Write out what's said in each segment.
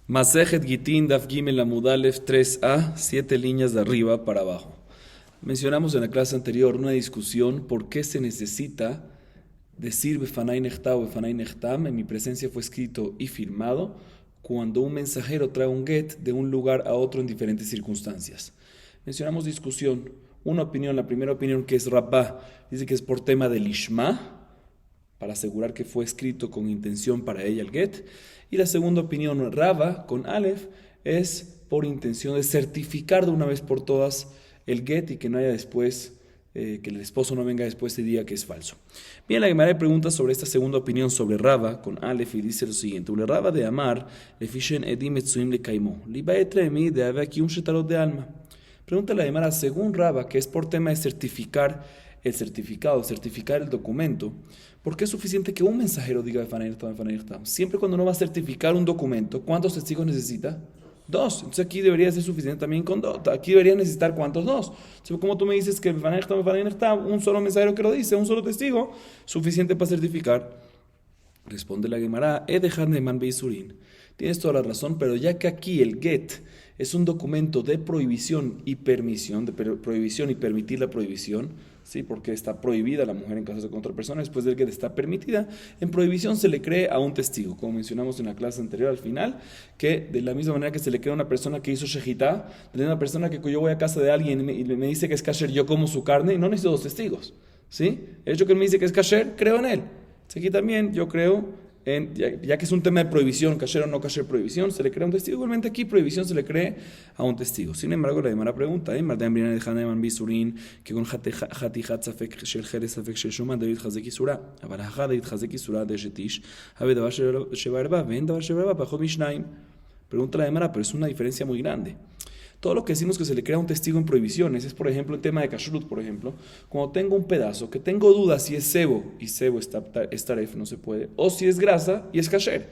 Masejet Gitin Daf Gimel Amud Aleph 3a, 7 líneas de arriba para abajo. Mencionamos en la clase anterior una discusión por qué se necesita decir Befanai Nechta o Befanai Nechtam, en mi presencia fue escrito y firmado, cuando un mensajero trae un get de un lugar a otro en diferentes circunstancias. Mencionamos discusión, una opinión, la primera opinión que es Rabbah, dice que es por tema del Ishma, para asegurar que fue escrito con intención para ella el get. Y la segunda opinión, Rava, con Aleph, es por intención de certificar de una vez por todas el get y que no haya después, que el esposo no venga después y diga que es falso. Bien, la Gemara pregunta sobre esta segunda opinión sobre Rava, con Aleph, y dice lo siguiente: Ule Rava de Amar, le fishen edim etzuim le kaimo, liba etremi de ave aquí un shetarot de alma. Pregunta la Gemara, según Rava, que es por tema de certificar el certificado, certificar el documento, ¿por qué es suficiente que un mensajero diga Befanai Nechtam, Befanai Nechtam? Siempre cuando uno va a certificar un documento, ¿cuántos testigos necesita? 2. Entonces aquí debería ser suficiente también con 2. Aquí debería necesitar ¿cuántos? 2. Entonces, como tú me dices que Befanai Nechtam, Befanai Nechtam, un solo mensajero que lo dice, un solo testigo, suficiente para certificar. Responde la Gemara, dejar de man beisurin. Tienes toda la razón, pero ya que aquí el get es un documento de prohibición y permisión, de prohibición y permitir la prohibición, ¿sí? Porque está prohibida la mujer en casarse con otra persona, después del get está permitida, en prohibición se le cree a un testigo, como mencionamos en la clase anterior al final, que de la misma manera que se le cree a una persona que hizo shejitá, de una persona que yo voy a casa de alguien y me dice que es kasher, yo como su carne y no necesito 2 testigos, ¿sí? El hecho que él me dice que es kasher, creo en él. Aquí también yo creo ya que es un tema de prohibición, kasher o no kasher prohibición, se le crea a un testigo. Igualmente aquí prohibición se le cree a un testigo. Sin embargo, la Gemara pregunta, que con hatijat safek shel jerez safek shel shuman david chazek isura, אבל האחד יתחזק איסורה דשת איש, הווה דבר שבע ערווה, ואין דבר שבע ערווה פחות משניים. Pregunta la Gemara, pero es una diferencia muy grande. Todo lo que decimos que se le crea un testigo en prohibiciones es, por ejemplo, el tema de kashrut, por ejemplo. Cuando tengo un pedazo que tengo dudas si es sebo, y sebo es taref, no se puede, o si es grasa y es kasher.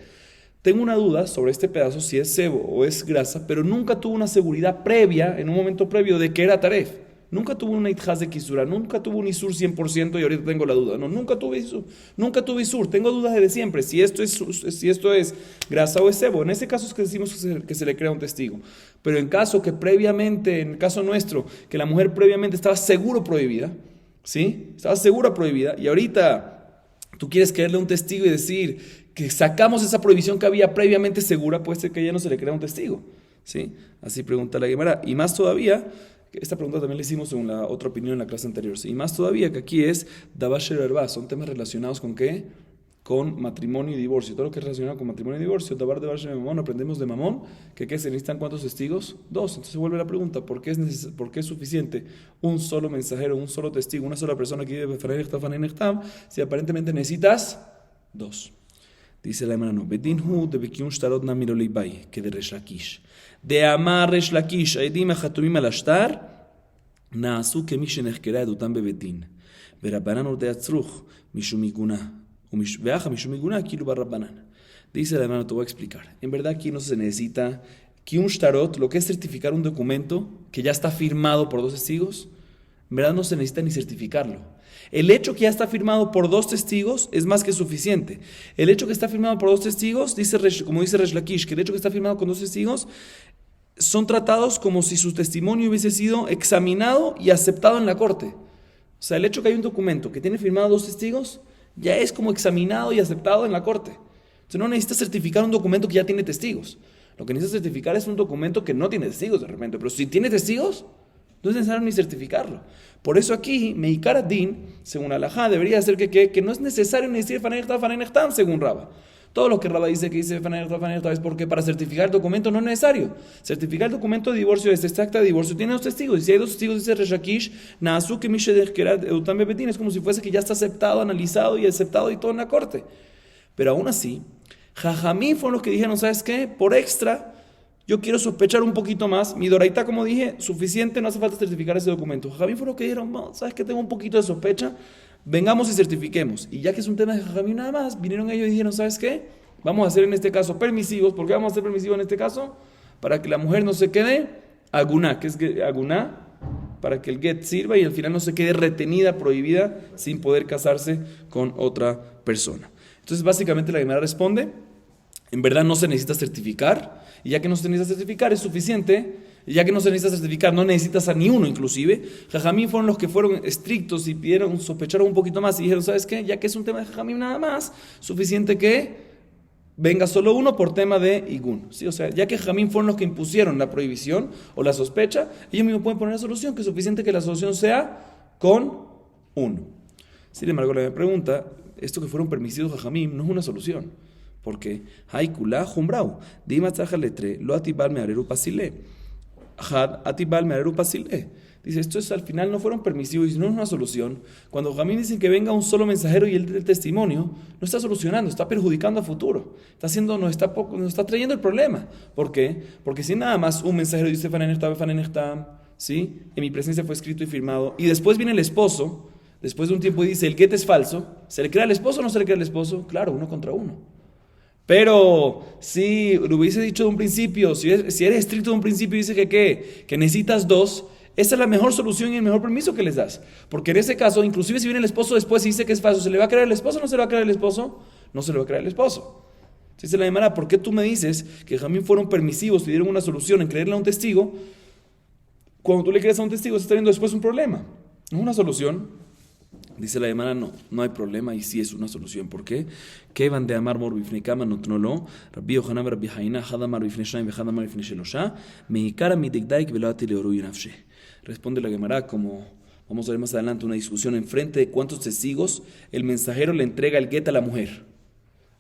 Tengo una duda sobre este pedazo si es sebo o es grasa, pero nunca tuve una seguridad previa, en un momento previo, de que era taref. Nunca tuve una itjaz de kisura, nunca tuve un isur 100% y ahorita tengo la duda. No, nunca tuve isur, tengo dudas desde siempre, si esto es grasa o es sebo. En ese caso es que decimos que se le crea un testigo. Pero en caso que previamente, en el caso nuestro, que la mujer previamente estaba seguro prohibida, ¿sí? Estaba segura prohibida y ahorita tú quieres creerle un testigo y decir que sacamos esa prohibición que había previamente segura, puede ser que ya no se le crea un testigo, ¿sí? Así pregunta la Gemara. Y más todavía, esta pregunta también la hicimos en la otra opinión en la clase anterior, ¿sí? Y más todavía que aquí es Dabasher Herbá, son temas relacionados con ¿qué? Con matrimonio y divorcio. Todo lo que es relacionado con matrimonio y divorcio, Dabar de Basher Mamón, aprendemos de Mamón, que ¿qué se necesitan cuántos testigos? 2. Entonces se vuelve la pregunta, ¿por qué es suficiente un solo mensajero, un solo testigo, una sola persona que vive Befanai Nechtam, si aparentemente necesitas 2? Dice la hermana, Bedinhu de Bekiun Shtarot Namiro Leibai, que de Resh Lakish. De Amar Resh Lakish, Aidim Achatumim al Ashtar, Naasu que Mishen Echkera Edutam Bebedin. Verabanan Orde Atzruch, Mishumiguna. Dice la hermana, te voy a explicar. En verdad aquí no se necesita que un shtarot, lo que es certificar un documento que ya está firmado por 2 testigos, en verdad no se necesita ni certificarlo. El hecho que ya está firmado por 2 testigos es más que suficiente. El hecho que está firmado por 2 testigos, como dice Resh Lakish, que el hecho que está firmado con 2 testigos son tratados como si su testimonio hubiese sido examinado y aceptado en la corte. O sea, el hecho que hay un documento que tiene firmado 2 testigos ya es como examinado y aceptado en la corte. Entonces no necesitas certificar un documento que ya tiene testigos. Lo que necesitas certificar es un documento que no tiene testigos de repente. Pero si tiene testigos, no es necesario ni certificarlo. Por eso aquí, Meikar Adin, según Alajá, debería ser que no es necesario ni decir Befanai Nechtam, según Rava. Todo lo que Rava dice que dice Befanai Nechtam es porque para certificar el documento no es necesario. Certificar el documento de divorcio, este acta de divorcio, tiene 2 testigos. Y si hay 2 testigos, dice Resh Lakish, Naasu que Edutam Bebedin, es como si fuese que ya está aceptado, analizado y aceptado y todo en la corte. Pero aún así, Jajamí fueron los que dijeron, ¿sabes qué? Por extra, yo quiero sospechar un poquito más. Mi doraita, como dije, suficiente, no hace falta certificar ese documento. Jajamí fueron los que dijeron, no, ¿sabes qué? Tengo un poquito de sospecha. Vengamos y certifiquemos. Y ya que es un tema de Jajamí nada más, vinieron ellos y dijeron, ¿sabes qué? Vamos a ser en este caso permisivos. ¿Por qué vamos a ser permisivos en este caso? Para que la mujer no se quede aguná. ¿Qué es aguná? Para que el get sirva y al final no se quede retenida, prohibida, sin poder casarse con otra persona. Entonces básicamente la Gemara responde en verdad no se necesita certificar, y ya que no se necesita certificar es suficiente, y ya que no se necesita certificar, no necesitas a ni uno inclusive. Jajamín fueron los que fueron estrictos y sospecharon un poquito más y dijeron, ¿sabes qué? Ya que es un tema de Jajamín nada más, suficiente que venga solo uno por tema de Igun. ¿Sí? O sea, ya que Jajamín fueron los que impusieron la prohibición o la sospecha, ellos mismos pueden poner la solución, que es suficiente que la solución sea con uno. Sin embargo, la pregunta, esto que fueron permitidos Jajamín no es una solución. Porque Haikula Jumbrau, Dima Letre, lo atibal me areru pasile. Atibal me areru pasile. Dice, esto es, al final no fueron permisivos y no es una solución. Cuando Jajamín dicen que venga un solo mensajero y él dé el testimonio, no está solucionando, está perjudicando a futuro. Nos está trayendo el problema. ¿Por qué? Porque si nada más un mensajero dice ¿sí? En mi presencia fue escrito y firmado, y después viene el esposo, después de un tiempo y dice, el get es falso, ¿se le crea al esposo o no se le crea al esposo? Claro, uno contra uno. Pero si lo hubiese dicho de un principio, si eres estricto de un principio y dice que necesitas dos, esa es la mejor solución y el mejor permiso que les das. Porque en ese caso, inclusive si viene el esposo después y dice que es falso, ¿se le va a creer al esposo o no se le va a creer al esposo? No se le va a creer al esposo. Si se la llamará, ¿por qué tú me dices que Jajamín fueron permisivos y dieron una solución en creerle a un testigo? Cuando tú le crees a un testigo, se está viendo después un problema. No es una solución. Dice la Gemara, no hay problema y sí es una solución. ¿Por qué? Que van de amar mor bifnei kama notnolo, Rabbi Yohanan Rabbi Haina, hadamar bifnei shnayim vehadamar bifnei shelosha, meikara midikdaik veloati leoruy nafshe. Responde la Gemara como vamos a ver más adelante una discusión en frente de cuántos testigos el mensajero le entrega el get a la mujer.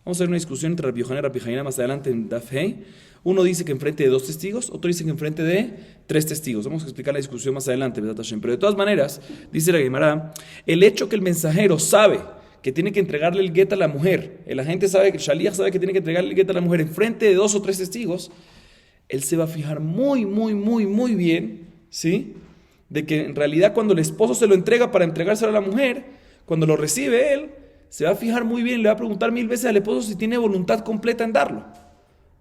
Vamos a ver una discusión entre Rabbi Yohanan y Rabbi Haina más adelante en Daf Hei. Uno dice que enfrente de 2 testigos, otro dice que enfrente de 3 testigos. Vamos a explicar la discusión más adelante, ¿verdad, Hashem? Pero de todas maneras, dice la Gemara, el hecho que el mensajero sabe que tiene que entregarle el get a la mujer, el agente sabe, el shaliach sabe que tiene que entregarle el get a la mujer enfrente de 2 o 3 testigos, él se va a fijar muy bien, ¿sí? De que en realidad cuando el esposo se lo entrega para entregárselo a la mujer, cuando lo recibe él, se va a fijar muy bien, le va a preguntar 1000 veces al esposo si tiene voluntad completa en darlo.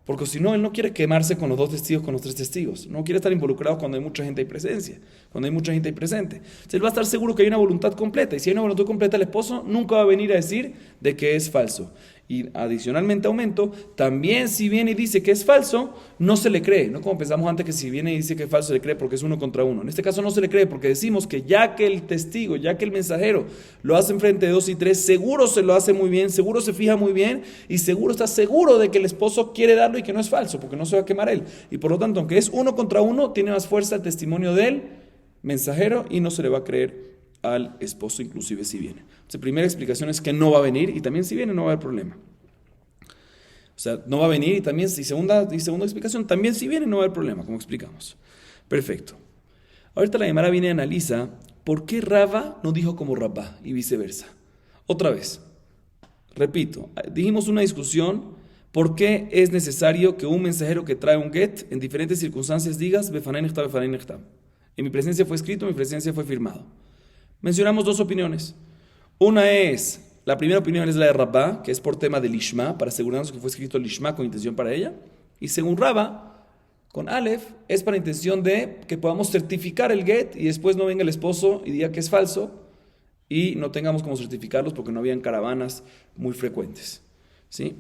Porque si no, él no quiere quemarse con los 2 testigos, con los 3 testigos. No quiere estar involucrado cuando hay mucha gente ahí presencia, cuando hay mucha gente ahí presente. Entonces, él va a estar seguro que hay una voluntad completa. Y si hay una voluntad completa, el esposo nunca va a venir a decir de que es falso. Y adicionalmente aumento, también si viene y dice que es falso, no se le cree. No como pensamos antes que si viene y dice que es falso, se le cree porque es 1 contra 1. En este caso no se le cree porque decimos que ya que el testigo, ya que el mensajero lo hace enfrente de 2 y 3, seguro se lo hace muy bien, seguro se fija muy bien y seguro está seguro de que el esposo quiere darlo y que no es falso, porque no se va a quemar él. Y por lo tanto, aunque es 1 contra 1, tiene más fuerza el testimonio del mensajero y no se le va a creer al esposo, inclusive si viene. Entonces, primera explicación es que no va a venir y también si viene no va a haber problema. O sea, no va a venir y también, segunda explicación, también si viene no va a haber problema, como explicamos. Perfecto. Ahorita la Gemara viene y analiza por qué Rava no dijo como Rabá y viceversa. Otra vez, repito, dijimos una discusión por qué es necesario que un mensajero que trae un get en diferentes circunstancias digas Befanai Nechtav, Befanai Nechtav. En mi presencia fue escrito, en mi presencia fue firmado. Mencionamos 2 opiniones. La primera opinión es la de Rabá, que es por tema del Lishma, para asegurarnos que fue escrito el Lishma con intención para ella. Y según Rabá, con Aleph, es para intención de que podamos certificar el get y después no venga el esposo y diga que es falso y no tengamos como certificarlos porque no habían caravanas muy frecuentes. ¿Sí?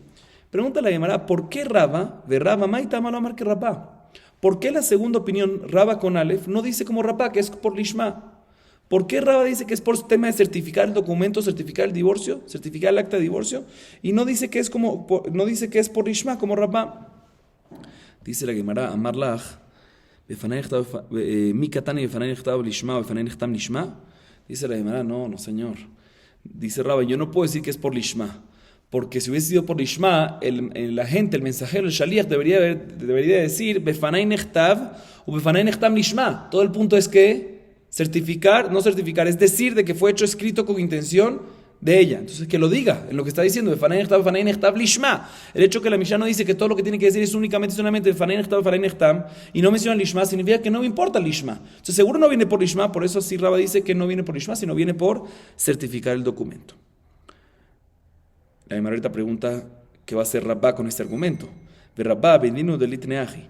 Pregunta la Gemara, ¿por qué Rabá, de Rabá, Maita Malomar que Rabá? ¿Por qué la segunda opinión, Rabá con Aleph, no dice como Rabá, que es por Lishma? ¿Por qué Rabá dice que es por tema de certificar el documento, certificar el divorcio, certificar el acta de divorcio? Y no dice que es por Lishma, como Rabá. Dice la Gemara, Amar Lach, Mi Katani Befanai Nechtav Lishma, Befanai Nechtam Lishma. Dice la Gemara, no, señor. Dice Rabá, yo no puedo decir que es por Lishma. Porque si hubiese sido por Lishma, el agente, el mensajero, el shaliach debería decir Befanai Nechtav o Befanai Nechtam Lishma. Todo el punto es que no certificar, es decir, de que fue hecho escrito con intención de ella. Entonces, que lo diga en lo que está diciendo, Befanai Nechtav Lishma. El hecho que la Mishnah no dice que todo lo que tiene que decir es únicamente Befanai Nechtam, y no menciona Lishma, significa que no me importa Lishma. Entonces, seguro no viene por Lishma, por eso sí Rabba dice que no viene por Lishma, sino viene por certificar el documento. La Gemara ahorita pregunta qué va a hacer Rabba con este argumento. Rabba, bendino del Litneaji.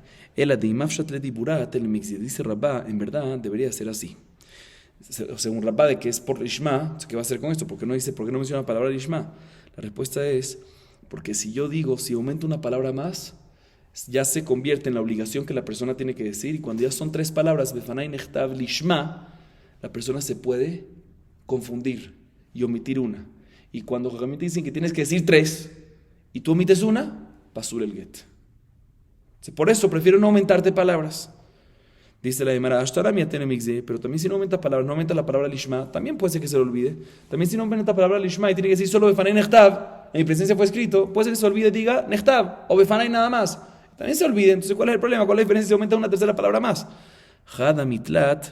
Dice Rabba, en verdad debería ser así. Según Rabba, de que es por Lishma, ¿qué va a hacer con esto? ¿Por qué no menciona la palabra Lishma? La respuesta es, Porque si yo digo, si aumento una palabra más, ya se convierte en la obligación que la persona tiene que decir. Y cuando ya son 3 palabras, Befanai Nechtav Lishma, la persona se puede confundir y omitir una. Y cuando realmente dicen que tienes que decir 3 y tú omites una, pasur el get. Por eso prefiero no aumentarte palabras. Dice la Gemara, pero también si no aumenta palabras, no aumenta la palabra lishma, también puede ser que se lo olvide. También si no aumenta la palabra lishma y tiene que decir solo befanai nechtav, en mi presencia fue escrito, puede ser que se olvide y diga nechtav o befanai nada más. También se olvide. Entonces, ¿cuál es el problema? ¿Cuál es la diferencia si aumenta una tercera palabra más? Hadamitlat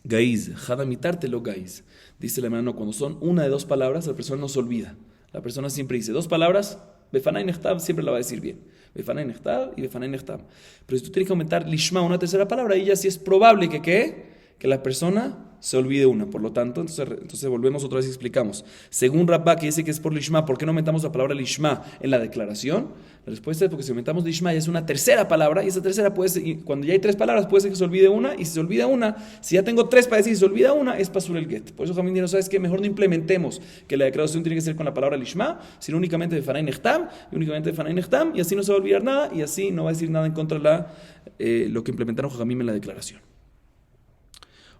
gaiz, hadamitártelo gaiz. Dice la Gemara, no, cuando son una de 2 palabras, la persona no se olvida. La persona siempre dice 2 palabras, befanai nechtav siempre la va a decir bien. Befanai nechtav y befanai nechtav. Pero si tú tienes que aumentar lishma una tercera palabra, ahí ya sí es probable que la persona se olvide una. Por lo tanto, entonces volvemos otra vez y explicamos. Según Rabba, que dice que es por lishma, ¿por qué no aumentamos la palabra lishma en la declaración? La respuesta es porque si aumentamos lishma ya es una tercera palabra, y esa tercera puede ser, cuando ya hay 3 palabras, puede ser que se olvide una, y si se olvida una, si ya tengo 3 para decir y se olvida una, es pasur el get. Por eso Jamín dice, ¿sabes qué? Mejor no implementemos que la declaración tiene que ser con la palabra lishma, sino únicamente de fanai nechtam, y únicamente de fanai nechtam, y así no se va a olvidar nada, y así no va a decir nada en contra de lo que implementaron Jamín en la declaración.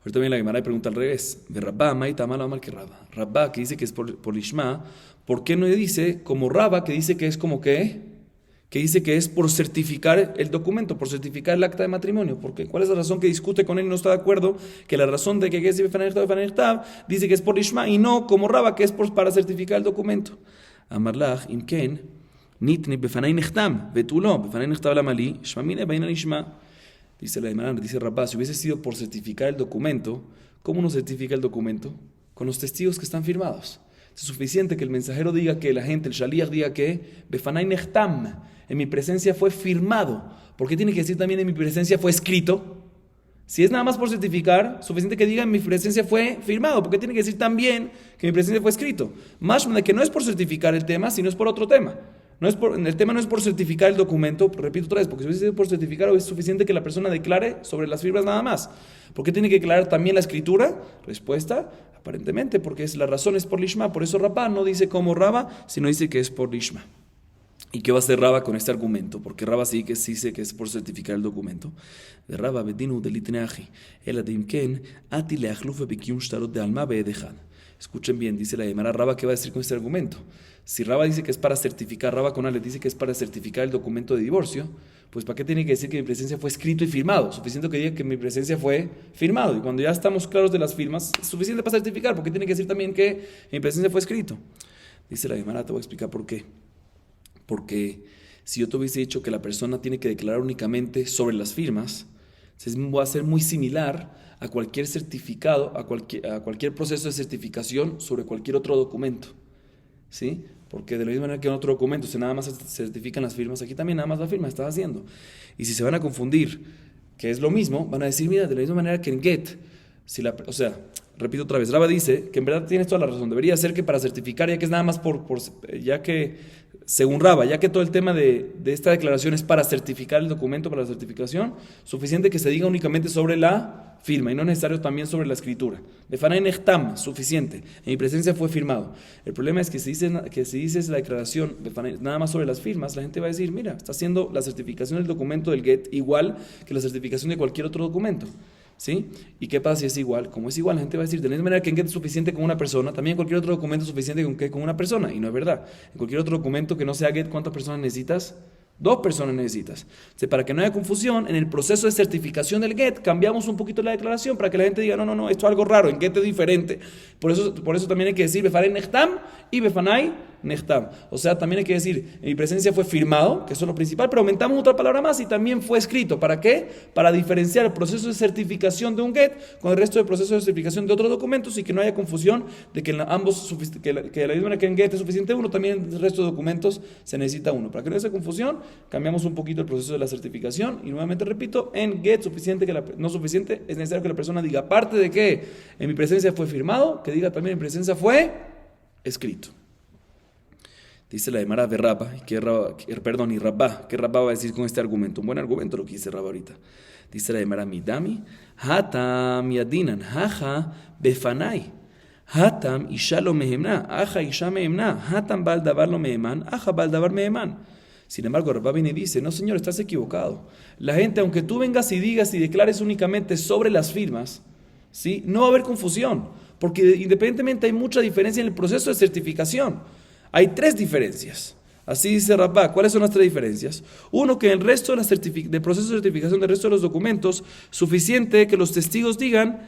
Ahorita viene la Gemara y pregunta al revés. De Rabba, Maita malo mal que Rabba. Rabba, que dice que es por Lishma, ¿por qué no dice como Rabba, que dice que es como qué? Que dice que es por certificar el documento, por certificar el acta de matrimonio? Porque ¿cuál es la razón que discute con él y no está de acuerdo? Que la razón de que dice que es por Lishma y no como Rabba, que es para certificar el documento. Amarlach, imken, nitni befanai nechtam, vetulo, befanai nechtam la mali, shmamine baina Lishma. Dice la Gemara, dice Rabá, si hubiese sido por certificar el documento, ¿cómo uno certifica el documento? Con los testigos que están firmados. Es suficiente que el mensajero diga que la gente, el shaliach diga que befanai nechtam, en mi presencia fue firmado. ¿Por qué tiene que decir también en mi presencia fue escrito? Si es nada más por certificar, suficiente que diga en mi presencia fue firmado. ¿Por qué tiene que decir también que en mi presencia fue escrito? Más que no es por certificar el tema, sino es por otro tema. El tema no es por certificar el documento, repito otra vez, porque si hubiese sido por certificar, es suficiente que la persona declare sobre las firmas nada más. ¿Por qué tiene que declarar también la escritura? Respuesta, aparentemente, porque la razón es por Lishma. Por eso Rabá no dice como Rabba, sino dice que es por Lishma. ¿Y qué va a hacer Rabba con este argumento? Porque Rabba sí que dice que es por certificar el documento. De Rabba, bedinu de litneaji, el adimken, ati leachlufe bekiun shtarot de alma beedejan. Escuchen bien, dice la Gemara, Rabba, ¿qué va a decir con este argumento? Si Rabba dice que es para certificar, Rabba con Ale dice que es para certificar el documento de divorcio, pues ¿para qué tiene que decir que mi presencia fue escrito y firmado? Suficiente que diga que mi presencia fue firmado. Y cuando ya estamos claros de las firmas, es suficiente para certificar. ¿Por qué tiene que decir también que mi presencia fue escrito? Dice la Gemara, te voy a explicar por qué. Porque si yo te hubiese dicho que la persona tiene que declarar únicamente sobre las firmas, va a ser muy similar a cualquier certificado, a cualquier proceso de certificación sobre cualquier otro documento. ¿Sí? Porque de la misma manera que en otro documento se nada más se certifican las firmas, aquí también nada más la firma estás haciendo. Y si se van a confundir, que es lo mismo, van a decir, mira, de la misma manera que en get, repito otra vez, Rabba dice que en verdad tienes toda la razón, debería ser que para certificar, ya que es nada más ya que, según Rabba, ya que todo el tema de esta declaración es para certificar el documento, para la certificación, suficiente que se diga únicamente sobre la firma y no necesario también sobre la escritura. Befanai nechtam, suficiente, en mi presencia fue firmado. El problema es que si dices la declaración nada más sobre las firmas, la gente va a decir, mira, está haciendo la certificación del documento del get igual que la certificación de cualquier otro documento. ¿Sí? ¿Y qué pasa si es igual? Como es igual, la gente va a decir, de la misma manera que en get es suficiente con una persona, también cualquier otro documento es suficiente con una persona, y no es verdad. En cualquier otro documento que no sea get, ¿cuántas personas necesitas? 2 personas necesitas. O sea, para que no haya confusión, en el proceso de certificación del get, cambiamos un poquito la declaración para que la gente diga, no, esto es algo raro, en get es diferente. Por eso también hay que decir befanai nechtam y befanai nechtam. O sea, también hay que decir, en mi presencia fue firmado, que eso es lo principal, pero aumentamos otra palabra más y también fue escrito. ¿Para qué? Para diferenciar el proceso de certificación de un get con el resto del proceso de certificación de otros documentos y que no haya confusión de que que de la misma manera que en get es suficiente uno, también en el resto de documentos se necesita uno. Para que no haya confusión, cambiamos un poquito el proceso de la certificación y nuevamente repito, en get no suficiente, es necesario que la persona diga, aparte de que en mi presencia fue firmado, que diga también en mi presencia fue escrito. Dice la Gemara de Rabba, y Rabba, ¿qué Rabba va a decir con este argumento? Un buen argumento lo que dice Rabba ahorita. Dice la Gemara, midami, hatam yadinan, haja befanai. Hatam isha lo mehemna, aja isha mehemna, hatam bal davar lo meheman, aja bal davar meheman. Sin embargo, Rabá viene y dice, no señor, estás equivocado. La gente, aunque tú vengas y digas y declares únicamente sobre las firmas, ¿sí? No va a haber confusión, porque independientemente hay mucha diferencia en el proceso de certificación. Hay 3 diferencias. Así dice Rabá. ¿Cuáles son las 3 diferencias? Uno, que en el resto del proceso de certificación del resto de los documentos, suficiente que los testigos digan,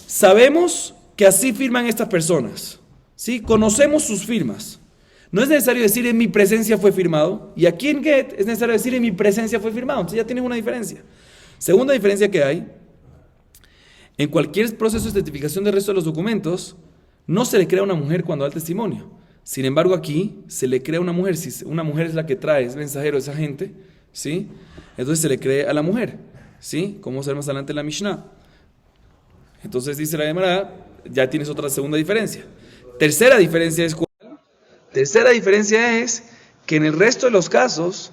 sabemos que así firman estas personas, ¿sí? Conocemos sus firmas. No es necesario decir en mi presencia fue firmado, y aquí en Get es necesario decir en mi presencia fue firmado. Entonces ya tienes una diferencia. Segunda diferencia que hay, en cualquier proceso de certificación del resto de los documentos, no se le crea a una mujer cuando da el testimonio. Sin embargo, aquí se le crea a una mujer. Si una mujer es la que trae, es mensajero de esa gente, ¿sí? Entonces se le cree a la mujer, ¿sí? Como vamos a ver más adelante en la Mishnah. Entonces dice la Gemara, ya tienes otra segunda diferencia. Tercera diferencia es ¿cuál? Tercera diferencia es que en el resto de los casos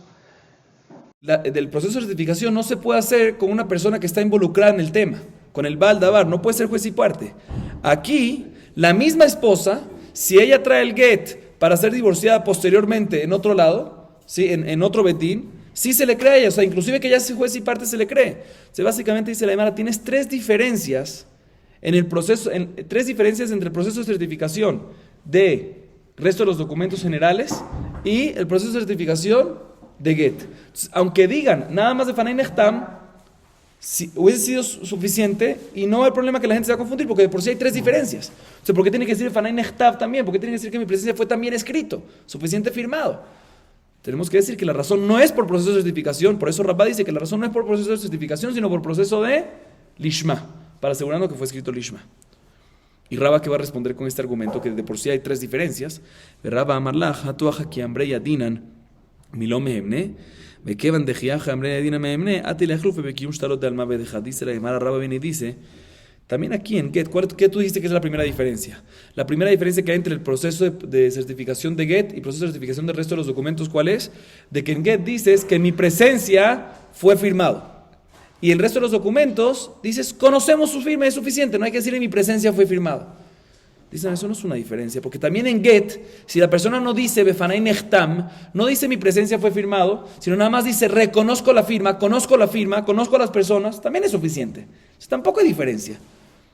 del proceso de certificación no se puede hacer con una persona que está involucrada en el tema, con el Baal Davar, no puede ser juez y parte. Aquí, la misma esposa, si ella trae el get para ser divorciada posteriormente en otro lado, ¿sí? en otro betín, sí se le cree a ella, o sea, inclusive que ella sea juez y parte se le cree. O sea, básicamente dice la Gemara, tienes 3 diferencias en el proceso, 3 diferencias entre el proceso de certificación de resto de los documentos generales y el proceso de certificación de get. Entonces, aunque digan nada más de Fanay Nechtam, si hubiese sido suficiente y no hay problema que la gente se va a confundir, porque de por sí hay 3 diferencias. O sea, ¿por qué tiene que decir Fanay Nechtam también? ¿Por qué tiene que decir que mi presencia fue también escrito? Suficiente firmado. Tenemos que decir que la razón no es por proceso de certificación, por eso Rabá dice que la razón no es por proceso de certificación, sino por proceso de lishma, para asegurarnos que fue escrito lishma. Y Rabá que va a responder con este argumento que de por sí hay 3 diferencias. Rabá amarla, hatuaja ki ambre yadinan, miló mehemne, bekevan dejiaja ambre yadinan mehemne, atilejlufe bekium shtalot de alma bedeja. Dice la Gemara, Rabá viene y dice, también aquí en Get, ¿qué tú dijiste que es la primera diferencia? La primera diferencia que hay entre el proceso de certificación de Get y el proceso de certificación del resto de los documentos, ¿cuál es? De que en Get dices que en mi presencia fue firmado. Y el resto de los documentos dices, conocemos su firma, es suficiente, no hay que decir en mi presencia fue firmado. Dicen, eso no es una diferencia, porque también en Get, si la persona no dice Befanay Nechtam, no dice mi presencia fue firmado, sino nada más dice reconozco la firma, conozco a las personas, también es suficiente. Entonces, tampoco hay diferencia.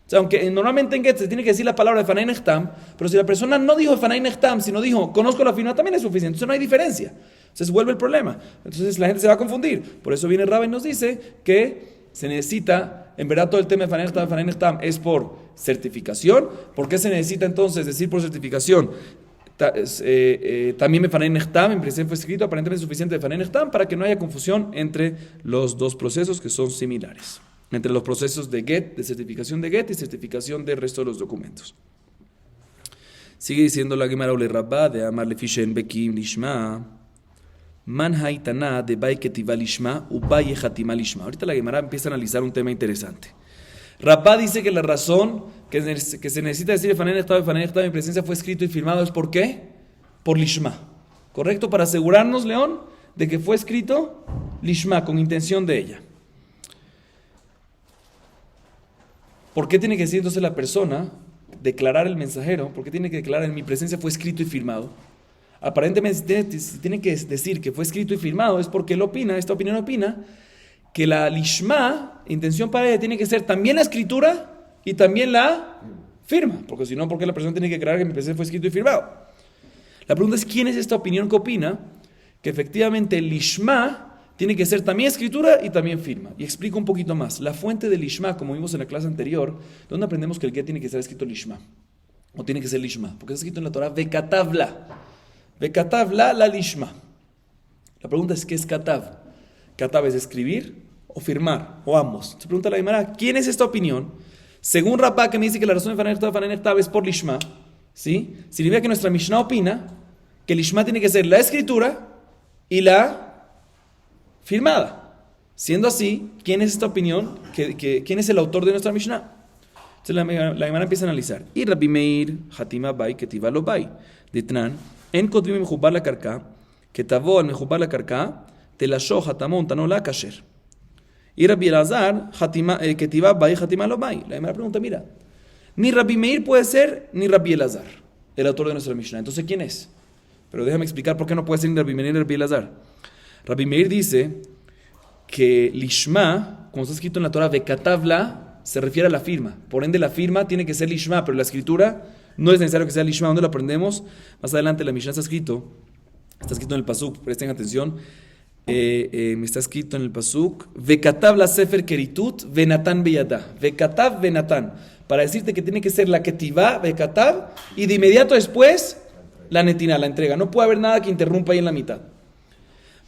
O sea, aunque normalmente en Get se tiene que decir la palabra Befanay Nechtam, pero si la persona no dijo Befanay Nechtam, sino dijo conozco la firma, también es suficiente. Entonces no hay diferencia. Entonces vuelve el problema. Entonces la gente se va a confundir. Por eso viene Rabba y nos dice que se necesita, en verdad todo el tema de Fanay Nechtam es por certificación. ¿Por qué se necesita entonces decir por certificación? También Fanay Nechtam, en presencia fue escrito, aparentemente suficiente de Fanay Nechtam, para que no haya confusión entre los 2 procesos que son similares. Entre los procesos de Get, de certificación de Get y certificación del resto de los documentos. Sigue diciendo la Gemara Ole Rabba de Amar Lefishen Bekim Lishma. Man haitana de bay ketiva lishma ubay hatima lishma. Ahorita la Gemara empieza a analizar un tema interesante. Rabá dice que la razón que se necesita decir Fanay Nechtam mi presencia fue escrito y firmado es ¿por qué? Por lishma. ¿Correcto? Para asegurarnos, León, de que fue escrito lishma, con intención de ella. ¿Por qué tiene que decir entonces la persona, declarar el mensajero, por qué tiene que declarar en mi presencia fue escrito y firmado? Aparentemente tiene que decir que fue escrito y firmado, es porque él opina, esta opinión opina, que la lishma, intención para ella, tiene que ser también la escritura y también la firma, porque si no, ¿por qué la persona tiene que declarar que mi presencia fue escrito y firmado? La pregunta es, ¿quién es esta opinión que opina que efectivamente el lishma tiene que ser también escritura y también firma? Y explico un poquito más. La fuente del lishma, como vimos en la clase anterior, ¿dónde aprendemos que el get tiene que ser escrito lishma? O tiene que ser lishma, porque está escrito en la Torah, vekatavla. Vekatavla la lishma. La pregunta es, ¿qué es katav? Katav es escribir o firmar, o ambos. Se pregunta la Gemara, ¿quién es esta opinión? Según Rabá, que me dice que la razón de Fanay Nechtam es por lishma, ¿sí? Significa que nuestra Mishnah opina que lishma tiene que ser la escritura y la firmada. Siendo así, ¿quién es esta opinión? ¿Quién es el autor de nuestra Mishnah? Entonces la Gemara empieza a analizar. Y Rabbi Meir, Hatima Bay, Ketiva Lo Bay. Ditnan, En Kotvim Mejubar la Karka, Ketavo al Mejubar la Karka, Telasho Hatamon Tano la Kasher. Y Rabbi Elazar, Ketiva Bay, Hatima Lo Bay. La Gemara pregunta, mira, Ni Rabbi Meir puede ser, ni Rabbi Elazar, el autor de nuestra Mishnah. Entonces, ¿quién es? Pero déjame explicar por qué no puede ser ni Rabbi Meir ni Rabbi Elazar. Rabbi Meir dice que Lishma, como está escrito en la Torah, Vekatavla, se refiere a la firma. Por ende, la firma tiene que ser Lishma, pero la escritura no es necesario que sea Lishma. ¿Dónde lo aprendemos? Más adelante la Mishnah está escrito en el Pasuk, presten atención. Me está escrito en el Pasuk, Vekatav la Sefer Keritut, Venatan Beyadá. Vekatav, Venatan. Para decirte que tiene que ser la Ketivá, Vekatav, y de inmediato después, la Netina, la entrega. No puede haber nada que interrumpa ahí en la mitad.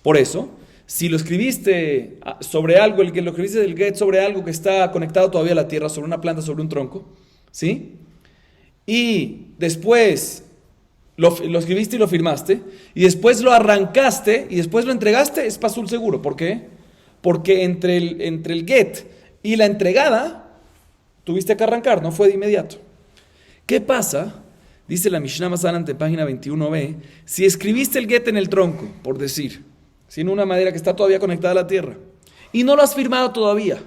Por eso, si lo escribiste sobre algo, lo escribiste del get sobre algo que está conectado todavía a la tierra, sobre una planta, sobre un tronco, ¿sí? Y después lo escribiste y lo firmaste, y después lo arrancaste, y después lo entregaste, es pasul seguro. ¿Por qué? Porque entre el get y la entregada, tuviste que arrancar, no fue de inmediato. ¿Qué pasa? Dice la Mishnah más adelante, página 21b, si escribiste el get en el tronco, por decir, sin una madera que está todavía conectada a la tierra, y no lo has firmado todavía,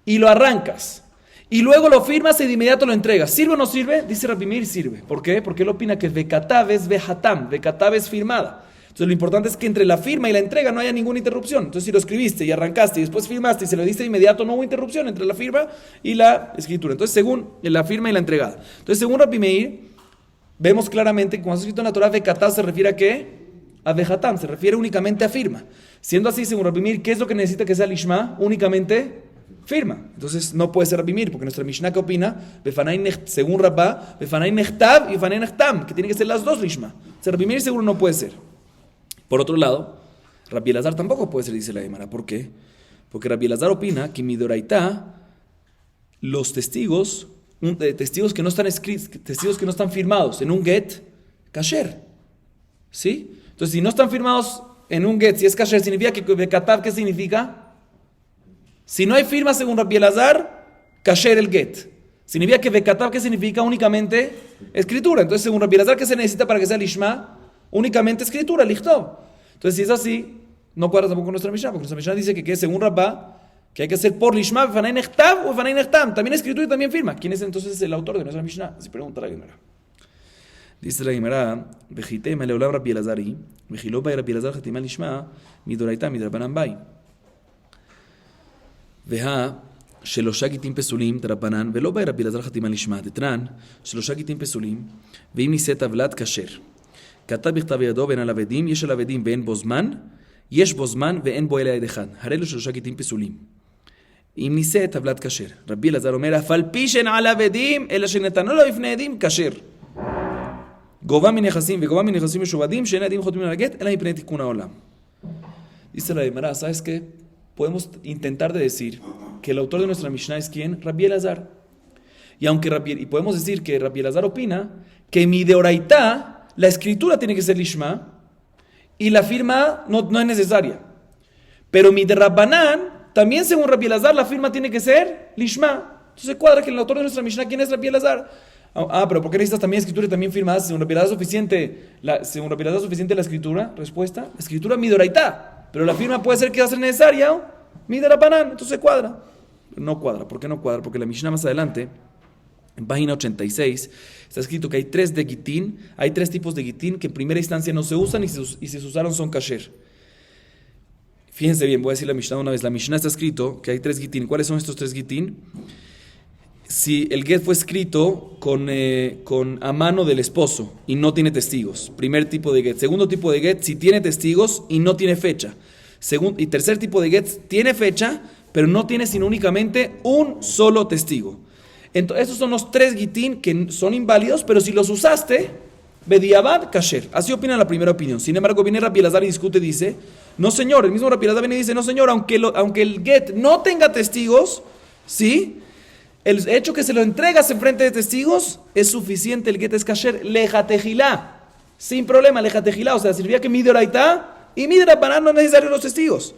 y lo arrancas, y luego lo firmas y de inmediato lo entregas, ¿sirve o no sirve? Dice Rabbi Meir, sirve. ¿Por qué? Porque él opina que Vekatav es Vehatam, Vekatav es firmada. Entonces lo importante es que entre la firma y la entrega no haya ninguna interrupción. Entonces si lo escribiste y arrancaste y después firmaste y se lo diste de inmediato, no hubo interrupción entre la firma y la escritura. Entonces según la firma y la entregada. Entonces según Rabbi Meir, vemos claramente que cuando está escrito en la Torah, Vekatav se refiere a ¿qué? A Vehatam, se refiere únicamente a firma. Siendo así, según Rabbi Meir, ¿qué es lo que necesita que sea Lishma? Únicamente firma. Entonces no puede ser Rabbi Meir, porque nuestra Mishnah que opina, según Rabba, Befanai Nechtav y Befanai Nechtam, que tienen que ser las dos Lishma. O sea, Rabbi Meir seguro no puede ser. Por otro lado, Rabbi Elazar tampoco puede ser, dice la Gemara. ¿Por qué? Porque Rabbi Elazar opina que midoraita, los testigos que no están escritos, testigos que no están firmados en un get, kasher. ¿Sí? Entonces, si no están firmados en un get, si es kasher, significa que Bekatav, ¿qué significa? Si no hay firma según Rabbi Elazar, kasher el get. Significa que Bekatav, ¿qué significa? Únicamente escritura. Entonces, según Rabbi Elazar, ¿qué se necesita para que sea Lishma? Únicamente escritura, lichtov. Entonces, si es así, no cuadra tampoco con nuestra Mishnah, porque nuestra Mishnah dice que según Rabba, que hay que hacer por Lishma, Befanai Nechtav o Befanai Nechtam. También escritura y también firma. ¿Quién es entonces el autor de nuestra Mishnah? Así pregunta la Gemara. Dice la Gemara, Vejite me leolam Rabbi Elazari, Vejiló by Rabbi Elazar Hatima Lishma, Midoraita Midrabanan Bay. Veja, שלושה גיטים פסולים, דרבנן, ולא באי רבי אלעזר חתימה לשמה, דתנן, שלושה גיטים פסולים, ואם נישא טבלת כשר. כתב בכתב ידו ואין עליו עדים, יש עליו עדים ואין בו זמן, יש בו זמן ואין בו אלא עד אחד. הרי לו שלושה גיטים פסולים. אם נישא טבלת כשר. רבי אלעזר אומר, אף על פי שאין עליו עדים, אלא שנתנו לו לפני עדים, כשר. גובה מנכסים וגובה מנכסים משועבדים, שאין עדים חותמים על הגט, אלא מפני תיקון העולם. Dice la Gemara, ¿sabes qué? Podemos intentar de decir que el autor de nuestra Mishnah es ¿quién? Rabbi Elazar. Y podemos decir que Rabbi Elazar opina que mi deoraita, la escritura tiene que ser lishma y la firma no es necesaria. Pero mi de Rabbanán, también según Rabbi Elazar, la firma tiene que ser lishma. Entonces cuadra que el autor de nuestra Mishnah, ¿quién es Rabbi Elazar? Pero ¿por qué necesitas también escritura y también firma? Según Rabbi Elazar suficiente la escritura. Respuesta, la escritura mi deoraita. Pero la firma puede ser que va a ser necesaria, mi de Rabbanán, entonces cuadra. No cuadra, ¿por qué no cuadra? Porque la Mishnah más adelante, en página 86, está escrito que hay tres tipos de gitín que en primera instancia no se usan y si se usaron son kasher. Fíjense bien, voy a decir la Mishnah una vez. La Mishnah está escrito que hay tres gitín. ¿Cuáles son estos tres gitín? Si el get fue escrito con a mano del esposo y no tiene testigos, primer tipo de get. Segundo tipo de get, si tiene testigos y no tiene fecha. Y tercer tipo de get, tiene fecha, pero no tiene sino únicamente un solo testigo. Entonces, estos son los tres gitín que son inválidos, pero si los usaste, bediabad kasher. Así opina la primera opinión. Sin embargo, viene Rabbi Elazar y discute, dice, no señor, el mismo Rabbi Elazar viene y dice, no señor, aunque el get no tenga testigos, ¿sí? El hecho que se lo entregas en frente de testigos es suficiente, el get es kasher, lejatejilá, sin problema, lejatejilá, o sea, sirvía que mi deoraita y mi derabbanán no es necesario los testigos.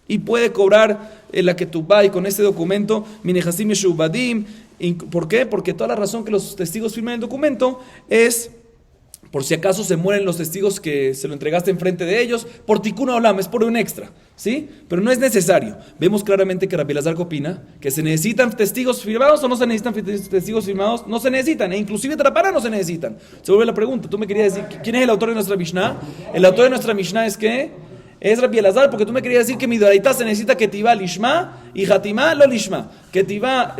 Y puede cobrar la ketubá y con este documento, minejasim yeshubadim. ¿Por qué? Porque toda la razón que los testigos firman el documento es por si acaso se mueren los testigos que se lo entregaste enfrente de ellos, por tikkun olam, es por un extra, ¿sí? Pero no es necesario. Vemos claramente que Rabbi Elazar opina que se necesitan testigos firmados o no se necesitan testigos firmados, no se necesitan, e inclusive Trapara no se necesitan. Se vuelve la pregunta, tú me querías decir, ¿quién es el autor de nuestra Mishnah? El autor de nuestra Mishnah es que es Rabbi Elazar, porque tú me querías decir que mi doraita se necesita ketivá lishma y hatimá lo lishma. Ketivá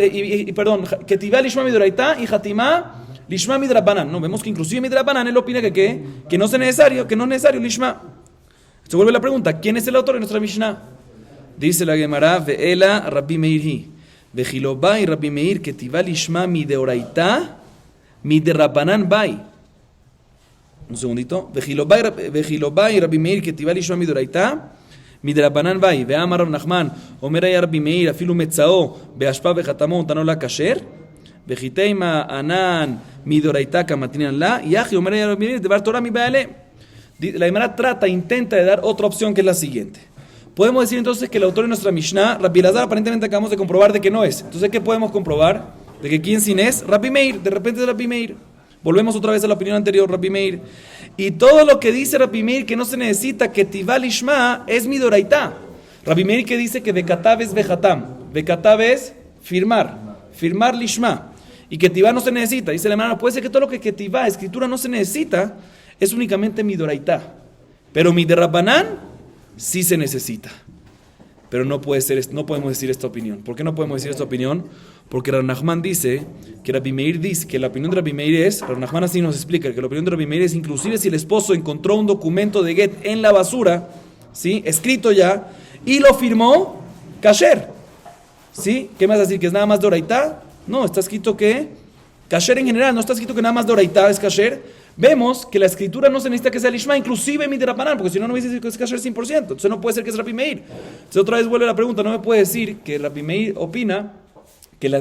lishma mi doraita y hatimá lishma midrabanan. No, vemos que inclusive midrabanan él opina que no es necesario, lishma. Se vuelve la pregunta, ¿quién es el autor de nuestra Mishnah? Dice la Gemara, ve'ela Rabbi Meir hi, ve'chilobá y Rabbi Meir ketivá lishma mi deoraita midrabanan bai. Un segundito. Ve'chilobá y Rabbi Meir ketivá lishma mi deoraita midrabanan bai. Ve'amar Rav Nachman, omer hay Rabbi Meir afilu metzao be'ashpa ve'chatamon tanola kasher. Vejiteima anan midoraita kamatinan la yaji omer hay Rabbi Meir devar Torah mi baale. La Gemara intenta de dar otra opción que es la siguiente. Podemos decir entonces que el autor de nuestra Mishnah, Rabbi Elazar, aparentemente acabamos de comprobar de que no es. Entonces, ¿qué podemos comprobar? De que quién sin es Rabbi Meir, de repente es Rabbi Meir. Volvemos otra vez a la opinión anterior, Rabbi Meir. Y todo lo que dice Rabbi Meir que no se necesita que Tivá Lishma es midoraita. Rabbi Meir que dice que Vekatav es Vejatam, Vekatav es firmar Lishma. Y que Tivá no se necesita. Dice la hermana, puede ser que todo lo que Tivá, escritura, no se necesita, es únicamente midoraita. Pero miderrabanán sí se necesita. Pero no podemos decir esta opinión. ¿Por qué no podemos decir esta opinión? Porque Rav Nachman dice que Rabbi Meir dice que la opinión de Rabbi Meir es, Rav Nachman así nos explica, que la opinión de Rabbi Meir es inclusive si el esposo encontró un documento de get en la basura, ¿sí? Escrito ya, y lo firmó, kasher. ¿Sí? ¿Qué me vas a decir? ¿Que es nada más de oraitá? No, está escrito que kasher en general, no está escrito que nada más de oraitá es kasher. Vemos que la escritura no se necesita que sea lishma, inclusive midrabanan, porque si no, no me dice que es kasher 100%. Entonces no puede ser que es Rabbi Meir. Entonces otra vez vuelve la pregunta, no me puede decir que Rabbi Meir opina que la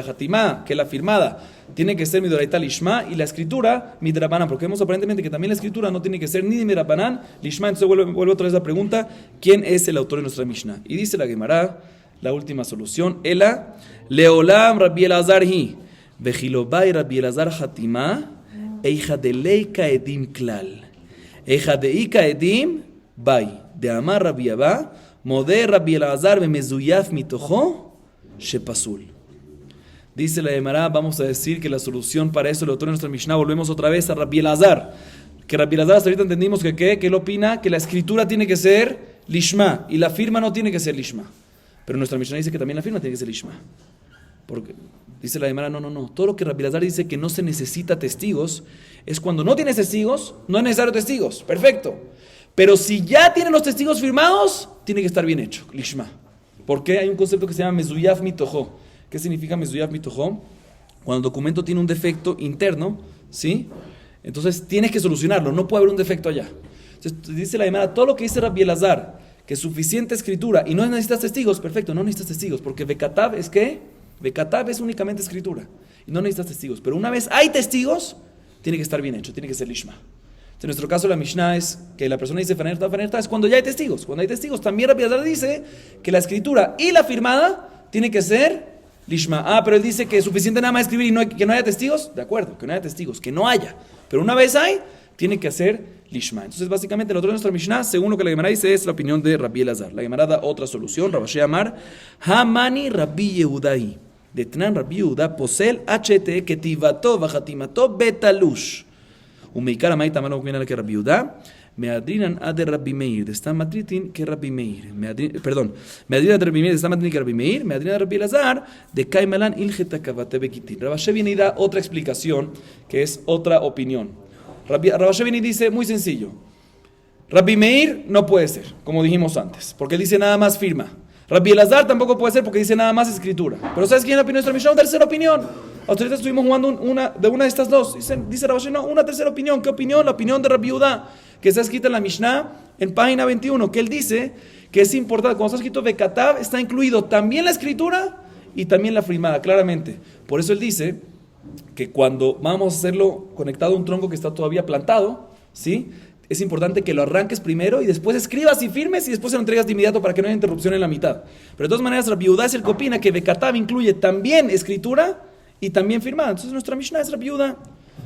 hatimá, que la firmada, tiene que ser midoraita lishma y la escritura midrabanan, porque vemos aparentemente que también la escritura no tiene que ser ni midrabanan, lishma. Entonces vuelve otra vez la pregunta, ¿quién es el autor de nuestra Mishnah? Y dice la Gemara, la última solución, Ela, Leolam Rabbi Elazar hi, Vejilobai Rabbi Elazar hatimá, Eija de leika edim klal. Eija de ika edim bai. De amar Rabbi Abba, modé Rabbi Elazar bemezuyaf mitojo, shepasul. Dice la Gemara, vamos a decir que la solución para eso, el autor de nuestra Mishnah, volvemos otra vez a Rabbi Elazar. Que Rabbi Elazar hasta ahorita entendimos que él opina que la escritura tiene que ser lishma y la firma no tiene que ser lishma. Pero nuestra Mishnah dice que también la firma tiene que ser lishma. Porque dice la Gemara, no. Todo lo que Rabbi Elazar dice que no se necesita testigos es cuando no tienes testigos, no es necesario testigos. Perfecto. Pero si ya tienen los testigos firmados, tiene que estar bien hecho. Lishma. Porque hay un concepto que se llama mezuyaf mitojo. ¿Qué significa mezuyaf mitojo? Cuando el documento tiene un defecto interno, ¿sí? Entonces tienes que solucionarlo. No puede haber un defecto allá. Entonces dice la Gemara, todo lo que dice Rabbi Elazar, que es suficiente escritura y no necesitas testigos, perfecto, no necesitas testigos. Porque Vekatav es ¿qué? Vekatav es únicamente escritura y no necesitas testigos, pero una vez hay testigos, tiene que estar bien hecho, tiene que ser lishma. En nuestro caso la Mishnah es que la persona dice fanerta es cuando ya hay testigos. Cuando hay testigos, también Rabbi Elazar dice que la escritura y la firmada tiene que ser lishma. Pero él dice que es suficiente nada más escribir y que no haya testigos. De acuerdo, que no haya testigos, que no haya. Pero una vez hay, tiene que hacer lishma. Entonces básicamente el otro de nuestra Mishnah, según lo que la Gemara dice, es la opinión de Rabbi Elazar. La Gemara da otra solución, Rabashi Amar, Hamani Rabbi Yehudai. De Tnan Rabbi Yehuda posel HT ketivato vajatimato betalush. Umeikara maita mano viene que Rabbi Yehuda meadrinan ad Rabbi Meir de esta matritin que Rabbi Meir. Meadrinan ad Rabbi Meir de esta matritin que Rabbi Meir. Meadrinan ad Rabbi Elazar de Kaimalan ilgeta kavate bekitin. Rabashe viene y da otra explicación que es otra opinión. Rabashe viene y dice muy sencillo. Rabbi Meir no puede ser, como dijimos antes, porque él dice nada más firma. Rabbi Elazar tampoco puede ser porque dice nada más escritura. Pero ¿sabes quién es la opinión de nuestra Mishnah? Una tercera opinión. Ahorita estuvimos jugando una de estas dos. Dice Rabashi, no, una tercera opinión. ¿Qué opinión? La opinión de Rabbi Yehuda, que está escrita en la Mishnah, en página 21, que él dice que es importante, cuando está escrito Vekatav, está incluido también la escritura y también la firmada, claramente. Por eso él dice que cuando vamos a hacerlo conectado a un tronco que está todavía plantado, ¿sí? Es importante que lo arranques primero y después escribas y firmes y después se lo entregas de inmediato para que no haya interrupción en la mitad. Pero de todas maneras, Rabbi Yehuda es el que opina que Vekatav incluye también escritura y también firmada. Entonces nuestra Mishnah es Rabbi Yehuda.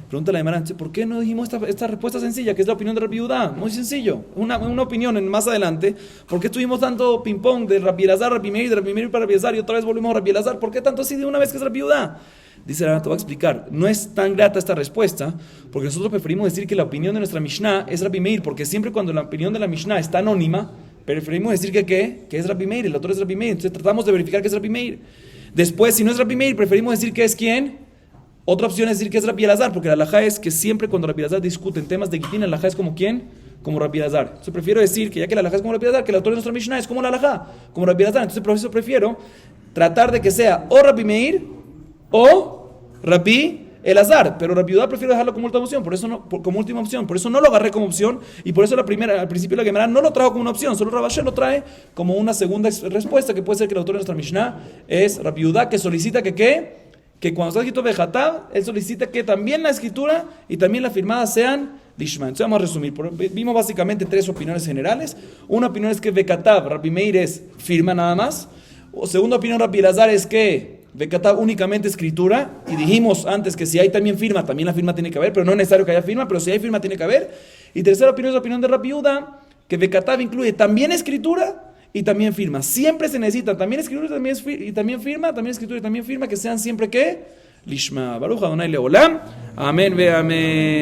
Pregunta la Gemara, ¿por qué no dijimos esta respuesta sencilla, que es la opinión de Rabbi Yehuda? Muy sencillo, una opinión más adelante. ¿Por qué tuvimos tanto ping-pong de Rabbi Elazar, Rabbi Meir, de Rabbi Meir para Rabbi Elazar y otra vez volvimos a Rabbi Elazar? ¿Por qué tanto así de una vez que es Rabbi Yehuda? Dice la Gemara, te voy a explicar. No es tan grata esta respuesta, porque nosotros preferimos decir que la opinión de nuestra Mishnah es Rabbi Meir, porque siempre cuando la opinión de la Mishnah está anónima, preferimos decir que es Rabbi Meir, el autor es Rabbi Meir. Entonces tratamos de verificar que es Rabbi Meir. Después, si no es Rabbi Meir, preferimos decir que es quién. Otra opción es decir que es Rabbi Elazar, porque la halajá es que siempre cuando Rabbi Elazar discute en temas de Gitín, la halajá es como quién, como Rabbi Elazar. Entonces prefiero decir que ya que la halajá es como Rabbi Elazar, que el autor de nuestra Mishnah es como la halajá, como Rabbi Elazar. Entonces por eso prefiero tratar de que sea o Rabbi Meir o Rabbi Elazar, pero Rabbi Yehuda prefiero dejarlo como última opción, como última opción, por eso no lo agarré como opción, y por eso al principio la Gemara no lo trajo como una opción, solo Rabbi Asher lo trae como una segunda respuesta, que puede ser que el autor de nuestra Mishnah es Rabbi Yehuda, que solicita que cuando está escrito Bejatab, él solicita que también la escritura y también la firmada sean Lishma. Entonces vamos a resumir. Vimos básicamente tres opiniones generales. Una opinión es que Bekatab, Rabbi Meir es firma nada más. Segunda opinión, Rabbi Elazar, es que Bekatab únicamente escritura. Y dijimos antes que si hay también la firma tiene que haber, pero no es necesario que haya firma, pero si hay firma tiene que haber. Y tercera opinión es la opinión de Rabbi Yehuda, que Bekatab incluye también escritura y también firma. Siempre se necesita también escritura y también firma, también escritura y también firma, que sean siempre que Lishma. Baruch Adonai Leolam. Amén ve amén.